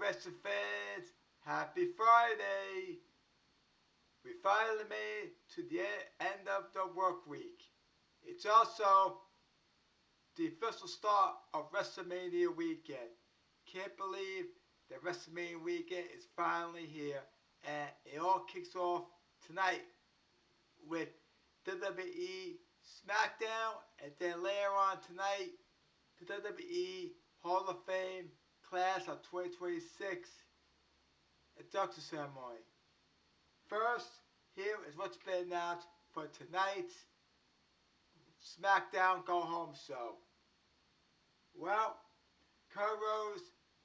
wrestling fans, happy Friday! We finally made to the end of the work week. It's also the official start of WrestleMania weekend. Can't believe that WrestleMania weekend is finally here, and it all kicks off tonight with WWE Smackdown, and then later on tonight, the WWE Hall of Fame Class of 2026 induction ceremony. First, here is what's been announced for tonight's SmackDown Go Home show. Well, Kurt Rose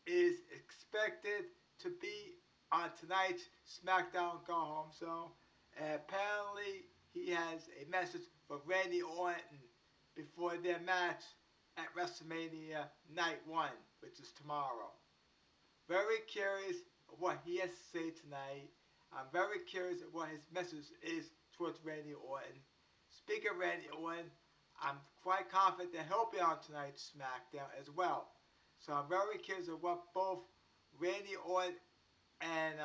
is expected to be on tonight's SmackDown Go Home show, and apparently he has a message for Randy Orton before their match at WrestleMania Night 1, which is tomorrow. Very curious of what he has to say tonight. I'm very curious of what his message is towards Randy Orton. Speaking of Randy Orton, I'm quite confident that he'll be on tonight's SmackDown as well. So I'm very curious of what both Randy Orton and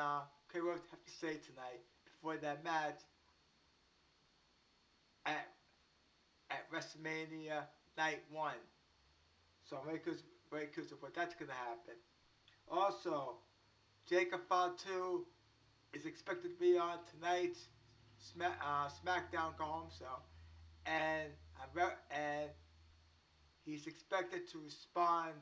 Cody Rhodes have to say tonight before that match at WrestleMania Night 1. So I'm very curious of what that's going to happen. Also, Jacob Fatu is expected to be on tonight's SmackDown Go Home show, and he's expected to respond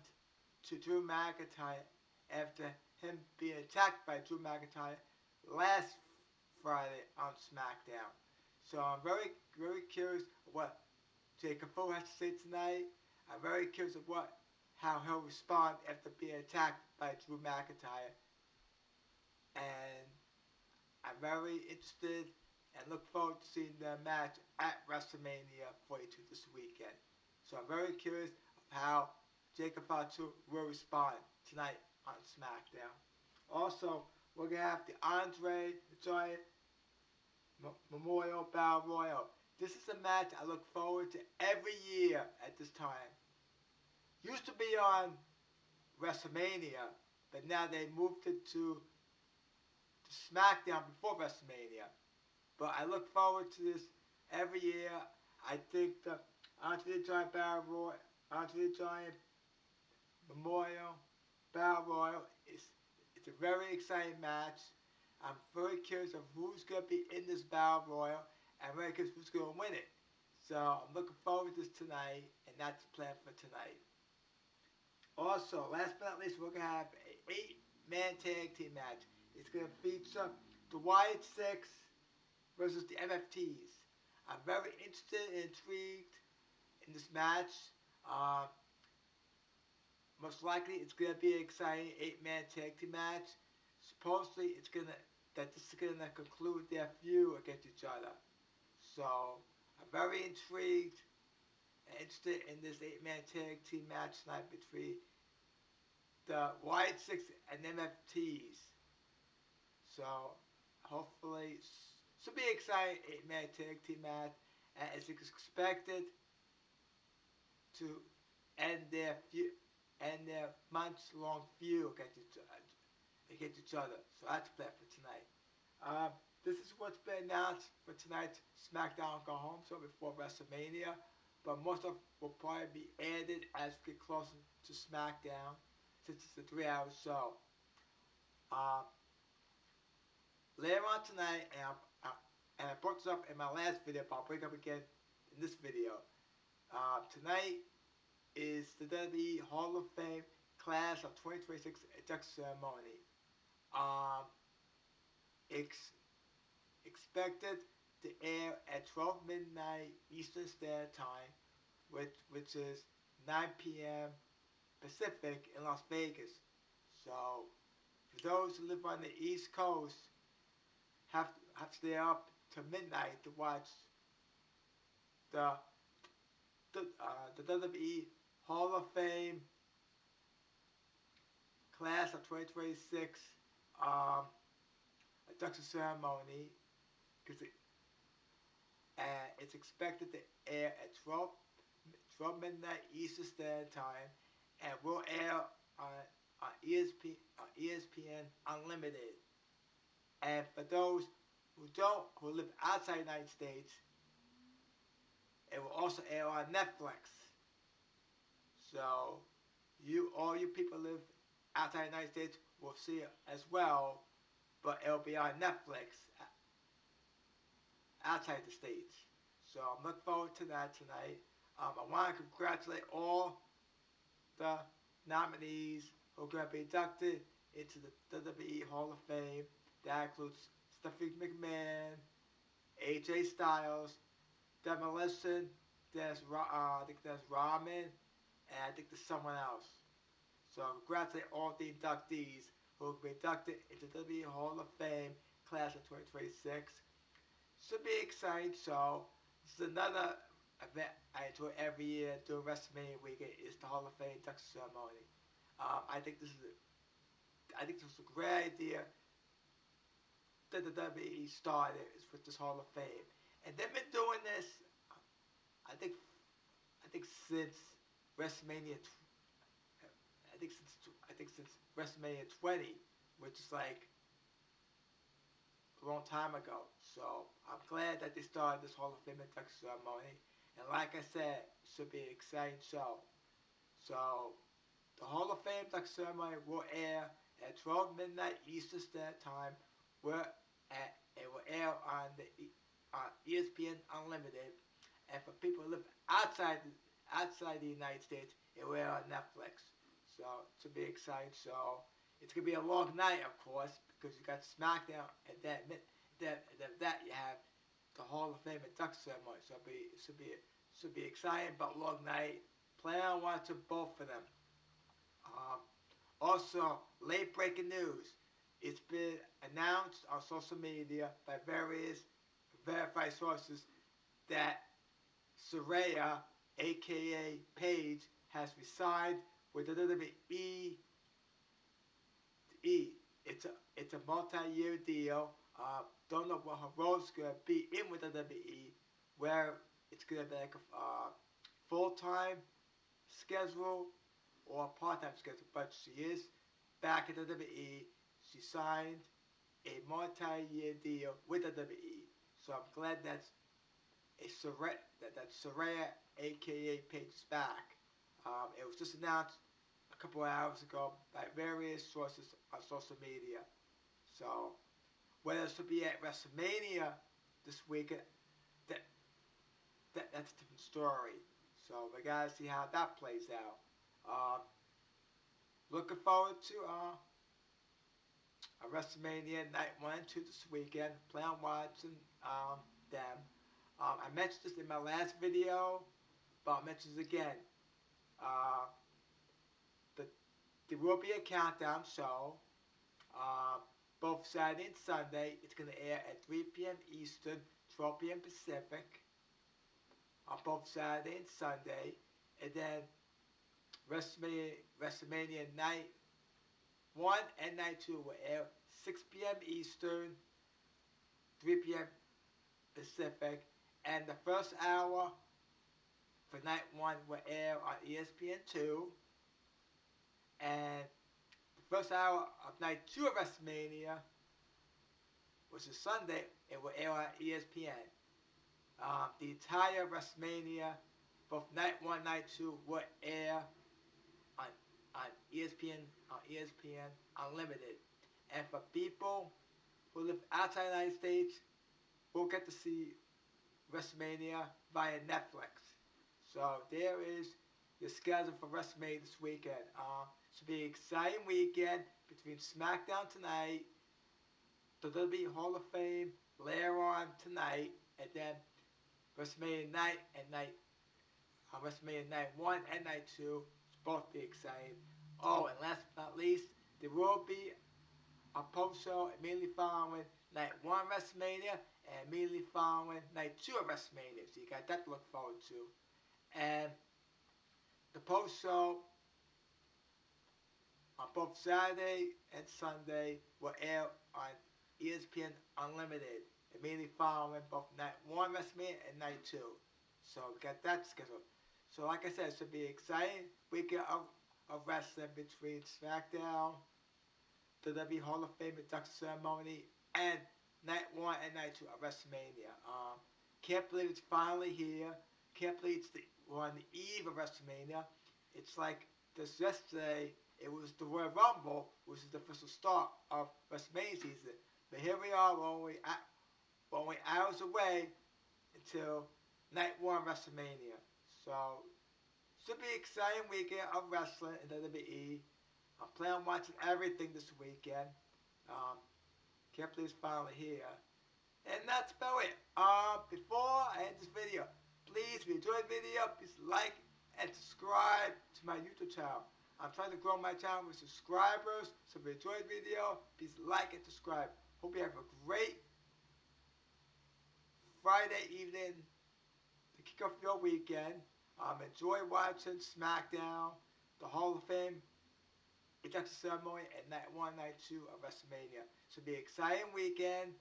to Drew McIntyre after him being attacked by Drew McIntyre last Friday on SmackDown. So I'm very curious of what Jacob Fatu has to say tonight. I'm very curious of how he'll respond after being attacked by Drew McIntyre. And I'm very interested and look forward to seeing the match at WrestleMania 42 this weekend. So I'm very curious of how Jacob Fatu will respond tonight on SmackDown. Also, we're going to have the Andre the Giant Memorial Battle Royal. This is a match I look forward to every year at this time. Used to be on WrestleMania, but now they moved it to SmackDown before WrestleMania. But I look forward to this every year. I think the Andre the Giant Battle Royal, Andre the Giant Memorial Battle Royal it's a very exciting match. I'm very curious of who's going to be in this Battle Royal, and very curious who's going to win it. So I'm looking forward to this tonight, and that's the plan for tonight. Also, last but not least, we're going to have an 8-man tag team match. It's going to feature the Wyatt Six versus the MFTs. I'm very interested and intrigued in this match. Most likely, it's going to be an exciting 8-man tag team match. Supposedly, this is going to conclude their feud against each other. So, I'm very intrigued and interested in this 8-man tag team match tonight between the Wyatt Six and MFTs. So, hopefully, this will be an exciting 8-man tag team match, and it's expected to end their months-long feud against each other. So that's the plan for tonight. This is what's been announced for tonight's SmackDown Go Home show before WrestleMania, but most of it will probably be added as we get closer to SmackDown, since it's a 3-hour show. Later on tonight, and I brought this up in my last video, but I'll bring it up again in this video. Tonight is the WWE Hall of Fame Class of 2026 induction ceremony. Expected to air at 12 midnight Eastern Standard Time, which is 9 p.m. Pacific in Las Vegas. So, for those who live on the East Coast, have to stay up to midnight to watch the WWE Hall of Fame Class of 2026 induction ceremony, because it's expected to air at 12 midnight Eastern Standard Time, and will air on ESPN ESPN Unlimited. And for those who live outside the United States, it will also air on Netflix. So all you people live outside the United States will see it as well, but it'll be on Netflix outside the States. So I'm looking forward to that tonight. I want to congratulate all the nominees who are going to be inducted into the WWE Hall of Fame. That includes Stephanie McMahon, AJ Styles, Demolition, I think there's Ramen, and I think there's someone else. So congratulate all the inductees who will be inducted into the WWE Hall of Fame class of 2026. Should be exciting. So this is another event I enjoy every year during WrestleMania weekend. Is the Hall of Fame induction ceremony. I think this is a great idea that the WWE started is with this Hall of Fame, and they've been doing this. I think since WrestleMania. I think since WrestleMania 20, which is like a long time ago. So I'm glad that they started this Hall of Fame induction ceremony. And like I said, it should be an exciting show. So the Hall of Fame induction ceremony will air at 12 midnight Eastern Standard Time. It will air on ESPN Unlimited. And for people who live outside the United States, it will air on Netflix. So it should be exciting. So it's gonna be a long night, of course, because you got Smackdown, and then that you have the Hall of Fame induction ceremony. So it should be exciting but long night. Plan on watching both of them. Also, late breaking news. It's been announced on social media by various verified sources that Saraya, aka Paige, has resigned with the WWE. It's a multi-year deal. Don't know what her role's gonna be in with the WWE, where it's gonna be like a full-time schedule or a part-time schedule. But she is back at the WWE. She signed a multi-year deal with the WWE. So I'm glad that Saraya, aka Paige, is back. It was just announced a couple of hours ago by various sources on social media. So whether it should be at WrestleMania this weekend, that's a different story. So we gotta see how that plays out. Looking forward to a WrestleMania Night 1 and 2 this weekend. Plan on watching them. I mentioned this in my last video, but I'll mention this again. There will be a countdown show, both Saturday and Sunday. It's going to air at 3 p.m. Eastern, 12 p.m. Pacific, on both Saturday and Sunday. And then WrestleMania Night 1 and Night 2 will air 6 p.m. Eastern, 3 p.m. Pacific. And the first hour for Night 1 will air on ESPN 2. And the first hour of Night 2 of WrestleMania, which is Sunday, it will air on ESPN. The entire WrestleMania, both Night 1 and Night 2, will air on ESPN Unlimited. And for people who live outside the United States, we'll get to see WrestleMania via Netflix. So there is your schedule for WrestleMania this weekend. Should be an exciting weekend between SmackDown tonight, the WWE Hall of Fame later on tonight, and then WrestleMania night and WrestleMania Night 1 and Night 2 should both be exciting. Oh, and last but not least, there will be a post show immediately following Night 1 WrestleMania and immediately following Night 2 of WrestleMania. So you got that to look forward to. And the post show on both Saturday and Sunday will air on ESPN Unlimited, immediately following both Night 1 WrestleMania and Night 2. So we got that scheduled. So like I said, it should be an exciting weekend of wrestling between SmackDown, the WWE Hall of Fame induction ceremony, and night 1 and night 2 of WrestleMania. Can't believe it's finally here. Can't believe we're on the eve of WrestleMania. It's like this yesterday, it was the Royal Rumble, which is the official start of WrestleMania season. But here we are, we're only hours away until night 1 WrestleMania. So, should be an exciting weekend of wrestling in WWE. I'm planning on watching everything this weekend. Can't believe it's finally here. And that's about it. Before I end this video, please, if you enjoyed the video, please like and subscribe to my YouTube channel. I'm trying to grow my channel with subscribers, so if you enjoyed the video, please like and subscribe. Hope you have a great Friday evening to kick off your weekend. Enjoy watching Smackdown, the Hall of Fame induction ceremony, and night 1, night 2 of WrestleMania. So it'll be an exciting weekend,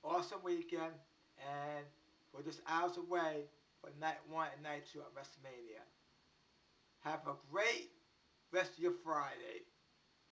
awesome weekend, and we're just hours away for night 1 and night 2 of WrestleMania. Have a great rest of your Friday.